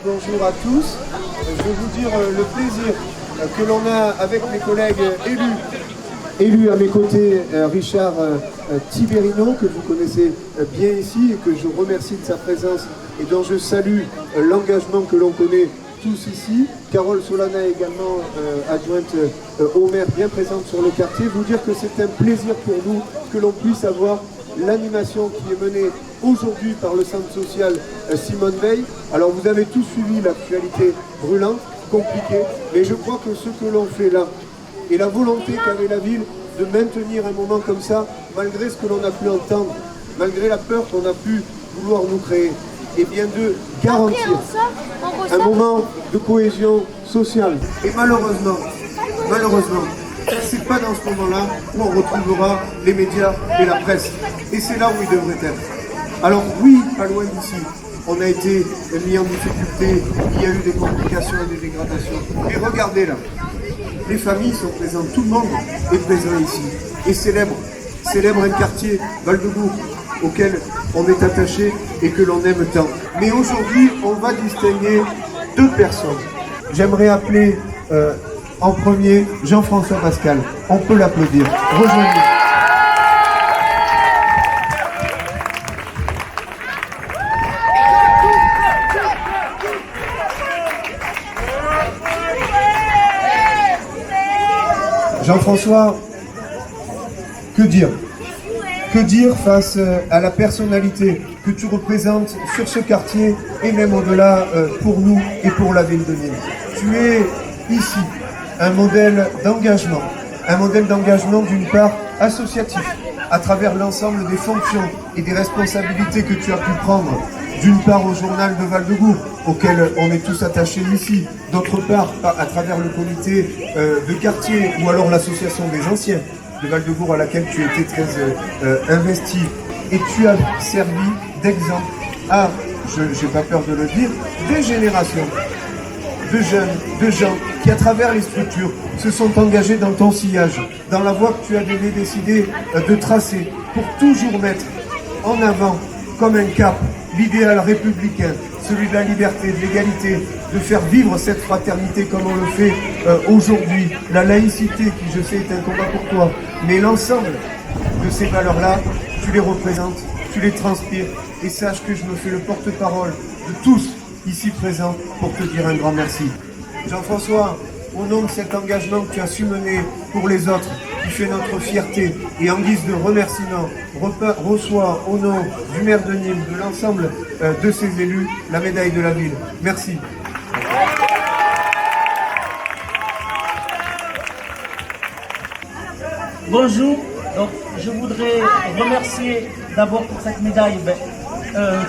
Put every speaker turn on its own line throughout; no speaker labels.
Bonjour à tous. Je vais vous dire le plaisir que l'on a avec mes collègues élus à mes côtés, Richard Tiberino, que vous connaissez bien ici et que je remercie de sa présence et dont je salue l'engagement que l'on connaît tous ici. Carole Solana également adjointe au maire, bien présente sur le quartier. Vous dire que c'est un plaisir pour nous que l'on puisse avoir l'animation qui est menée aujourd'hui par le centre social Simone Veil. Alors vous avez tous suivi l'actualité brûlante, compliquée, mais je crois que ce que l'on fait là, et la volonté qu'avait la ville de maintenir un moment comme ça, malgré ce que l'on a pu entendre, malgré la peur qu'on a pu vouloir nous créer, et bien de garantir un moment de cohésion sociale. Et malheureusement, c'est pas dans ce moment-là où on retrouvera les médias et la presse. Et c'est là où ils devraient être. Alors oui, pas loin d'ici, on a été mis en difficulté, il y a eu des complications et des dégradations. Mais regardez là, les familles sont présentes, tout le monde est présent ici. Et célèbre un quartier, Val-de-Gour, auquel on est attaché et que l'on aime tant. Mais aujourd'hui, on va distinguer deux personnes. J'aimerais appeler en premier Jean-François Pascal. On peut l'applaudir. Rejoignez. Jean-François, que dire? Que dire face à la personnalité que tu représentes sur ce quartier et même au-delà pour nous et pour la ville de Nîmes? Tu es ici un modèle d'engagement d'une part associatif, à travers l'ensemble des fonctions et des responsabilités que tu as pu prendre, d'une part au journal de Val-de-Gour, auquel on est tous attachés ici, d'autre part à travers le comité de quartier ou alors l'association des anciens de Val-de-Gour à laquelle tu étais très investi. Et tu as servi d'exemple à, je n'ai pas peur de le dire, des générations de jeunes, de gens qui à travers les structures se sont engagés dans ton sillage, dans la voie que tu avais décidé de tracer pour toujours mettre en avant comme un cap l'idéal républicain, celui de la liberté, de l'égalité, de faire vivre cette fraternité comme on le fait aujourd'hui, la laïcité qui je sais est un combat pour toi, mais l'ensemble de ces valeurs-là, tu les représentes, tu les transpires et sache que je me fais le porte-parole de tous ici présents pour te dire un grand merci. Jean-François, au nom de cet engagement que tu as su mener pour les autres, qui fait notre fierté, et en guise de remerciement, reçoit au nom du maire de Nîmes, de l'ensemble de ses élus, la médaille de la ville. Merci.
Bonjour, donc je voudrais remercier d'abord pour cette médaille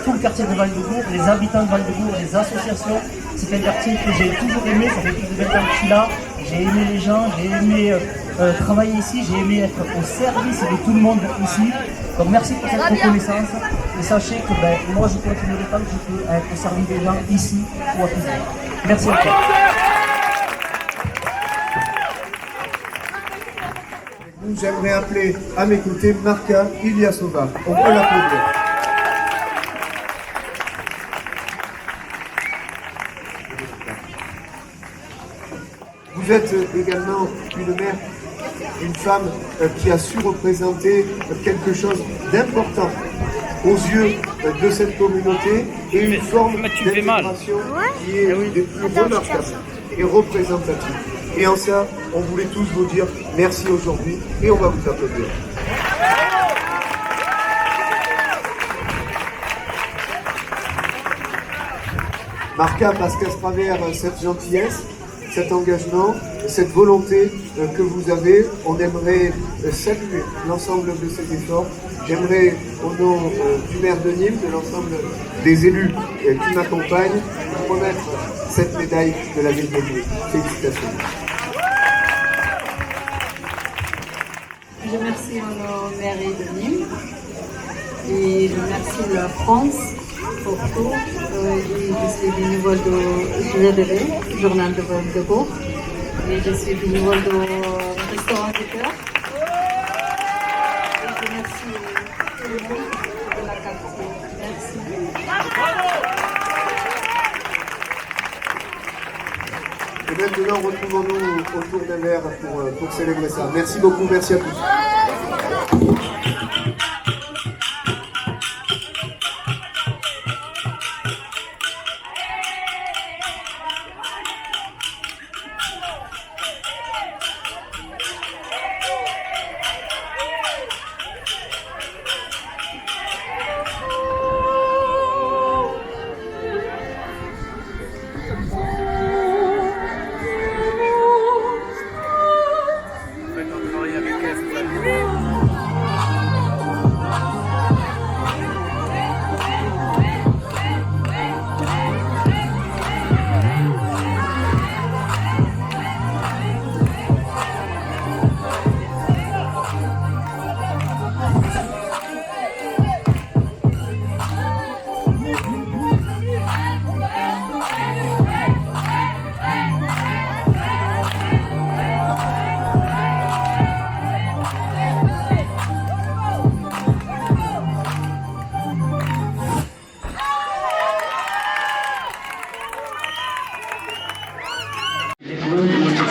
tout le quartier de Val-de-Gour, les habitants de Val-de-Gour, les associations. C'est un quartier que j'ai toujours aimé, ça fait plus de 20 ans que je suis là. J'ai aimé les gens, j'ai aimé travailler ici, j'ai aimé être au service de tout le monde ici. Donc merci pour cette reconnaissance et sachez que moi je continuerai tant que je peux à être au service des gens ici ou à Toulouse. Merci encore.
J'aimerais appeler à mes côtés Marca Ilyasova. On peut l'applaudir. Vous êtes également une mère, une femme qui a su représenter quelque chose d'important aux yeux de cette communauté et une forme d'intégration qui est des plus remarquables et représentative. Et en ça, on voulait tous vous dire merci aujourd'hui et on va vous applaudir. Marca, parce qu'à travers cette gentillesse, cet engagement, cette volonté que vous avez, on aimerait saluer l'ensemble de ces efforts. J'aimerais, au nom du maire de Nîmes, de l'ensemble des élus qui m'accompagnent, vous remettre cette médaille de la ville de Nîmes. Félicitations.
Je remercie nos mairies de Nîmes et je remercie la France pour tout. Je suis bénévole de GDV, Journal de Val de Bourg, et je suis bénévole de Restaurant du Cœur. Et je remercie tout le monde de la quartier. Merci.
Et maintenant, retrouvons-nous autour d'un verre pour célébrer ça. Merci beaucoup, merci à tous.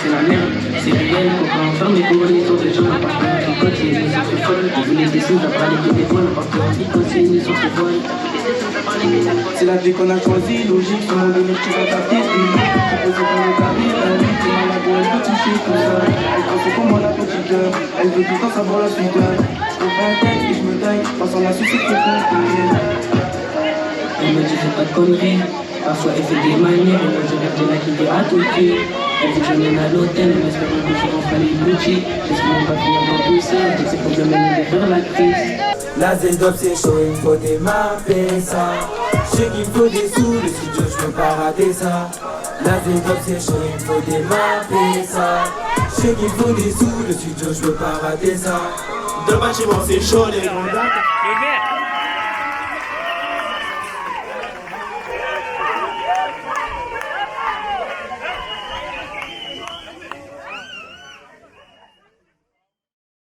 C'est la merde, c'est réel, faut pas en faire mes coalitions, ces gens parce que notre code c'est une sorte de folle, on voulait des sous, t'as parlé que des voiles, parce que on dit que c'est une sorte de voile. C'est la vie qu'on a choisie, logique, ce monde de notre qui va taper, proposé pour le carré, la vie, c'est malade, elle peut toucher tout ça, elle pense comme moi la petite heure, elle veut tout le temps savoir la suite, je fais un texte et je me taille, passant la suite c'est trop compliqué. Elle me dit fais pas de conneries, parfois elle fait des manières, et moi je rêve de la quitter à tout prix. Elle dit que je mène à l'hôtel, mais espère que je rentre les Gucci. J'espère pas finir dans tout ça, je sais qu'on peut mener vers la crise.
La Z-Dop c'est chaud, il faut démarrer ça. Je sais qu'il faut des sous, le studio je peux pas rater ça. La Z-Dop c'est chaud, il faut démarrer ça. Je sais qu'il faut des sous, le studio je peux pas rater ça. De bâtiment c'est chaud, les grands dates.